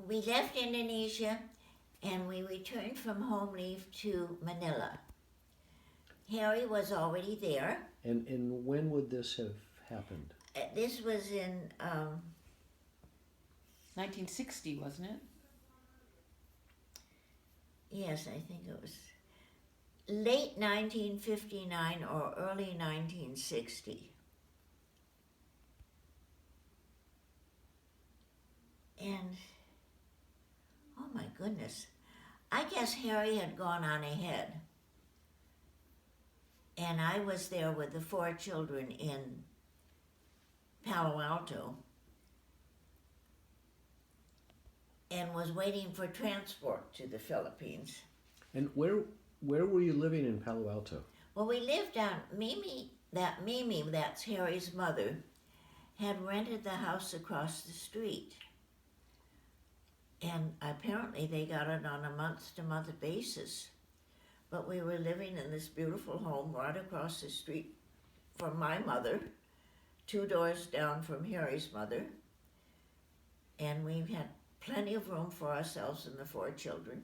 We left Indonesia and we returned from home leave to Manila. Harry was already there. And when would this have happened? This was in 1960, wasn't it? yes, I think it was late 1959 or early 1960. And, oh my goodness, I guess Harry had gone on ahead. And I was there with the 4 children in Palo Alto and was waiting for transport to the Philippines. And where were you living in Palo Alto? Well, we lived on Mimi, that's Harry's mother, had rented the house across the street. And apparently they got it on a month-to-month basis. But we were living in this beautiful home right across the street from my mother, 2 doors down from Harry's mother. And we had plenty of room for ourselves and the 4 children.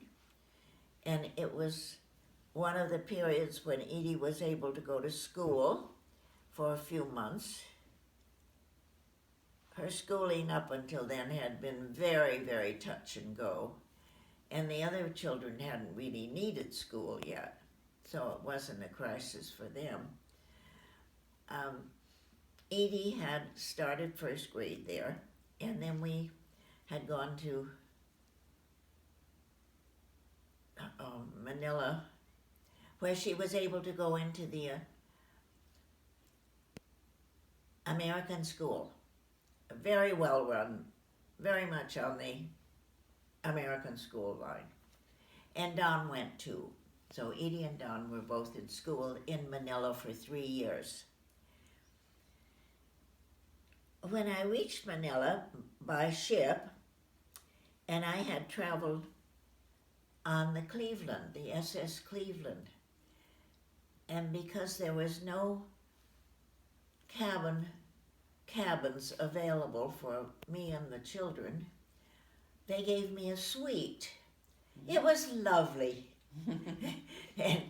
And it was one of the periods when Edie was able to go to school for a few months. Her schooling up until then had been very, very touch and go. And the other children hadn't really needed school yet, so it wasn't a crisis for them. Edie had started first grade there, and then we had gone to Manila, where she was able to go into the American school. Very well run, very much on the American school line. And Don went too. So Edie and Don were both in school in Manila for 3 years. When I reached Manila by ship, and I had traveled on the Cleveland, the SS Cleveland, and because there was no cabins available for me and the children, they gave me a suite. It was lovely. And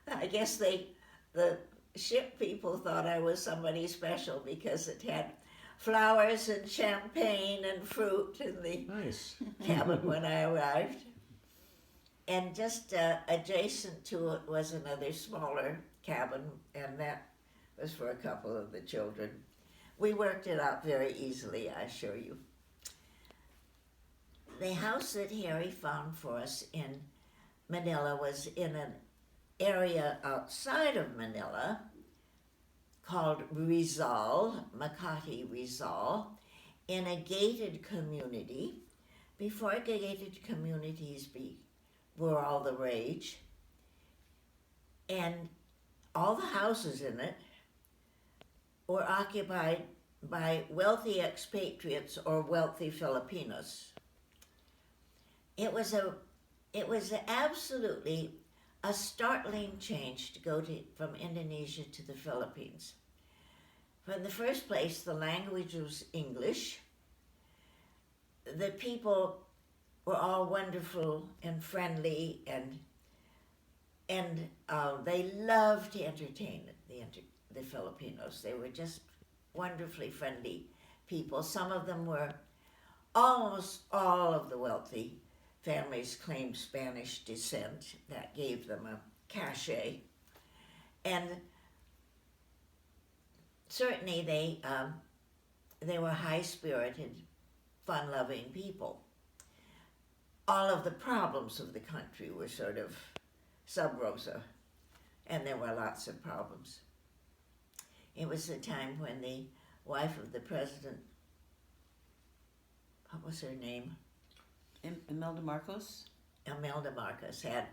I guess the ship people thought I was somebody special because it had flowers and champagne and fruit in the Nice. cabin when I arrived. And just adjacent to it was another smaller cabin, and that was for a couple of the children. We worked it out very easily, I assure you. The house that Harry found for us in Manila was in an area outside of Manila called Rizal, Makati Rizal, in a gated community. Before gated communities were all the rage. And all the houses in it were occupied by wealthy expatriates or wealthy Filipinos. It was absolutely a startling change to go from Indonesia to the Philippines. In the first place, the language was English. The people were all wonderful and friendly, and they loved to entertain the Filipinos. They were just wonderfully friendly people. Some of them were, almost all of the wealthy families claimed Spanish descent. That gave them a cachet. And certainly they were high-spirited, fun-loving people. All of the problems of the country were sort of sub rosa, and there were lots of problems. It was the time when the wife of the president, what was her name? Imelda Marcos? Imelda Marcos had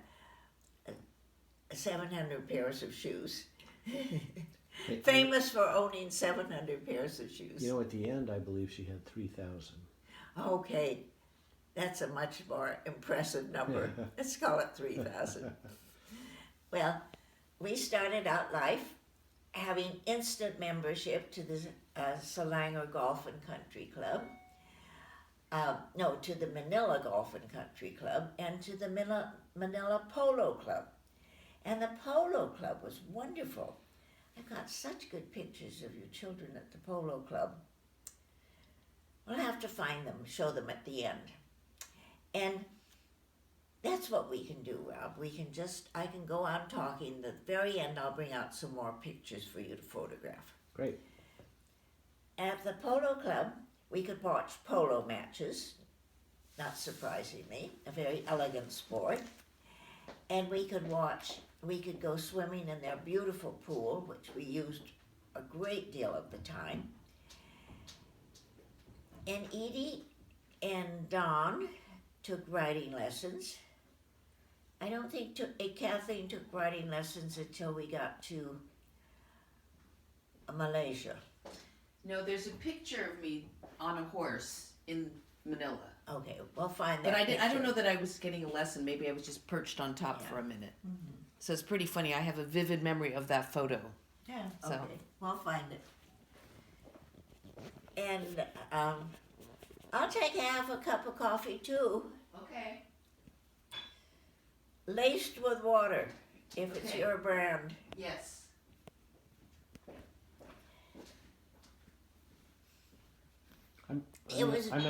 700 pairs of shoes. Famous for owning 700 pairs of shoes. You know, at the end, I believe she had 3,000. Okay, that's a much more impressive number. Let's call it 3,000. Well, we started out life having instant membership to the Selangor Golf and Country Club. no, to the Manila Golf and Country Club and to the Manila Polo Club. And the Polo Club was wonderful. I've got such good pictures of your children at the Polo Club. We'll have to find them, show them at the end. And that's what we can do, Rob. I can go on talking. At the very end, I'll bring out some more pictures for you to photograph. Great. At the Polo Club, we could watch polo matches, not surprisingly, a very elegant sport. And we could go swimming in their beautiful pool, which we used a great deal of the time. And Edie and Don took riding lessons. I don't think Kathleen took riding lessons until we got to Malaysia. No, there's a picture of me on a horse in Manila. Okay, we'll find that. But I picture. don't know that I was getting a lesson. Maybe I was just perched on top Yeah. for a minute. Mm-hmm. So it's pretty funny. I have a vivid memory of that photo. Yeah, So- okay, we'll find it. And I'll take half a cup of coffee too, Okay. laced with water, if it's Okay. your brand. Yes. It was I'm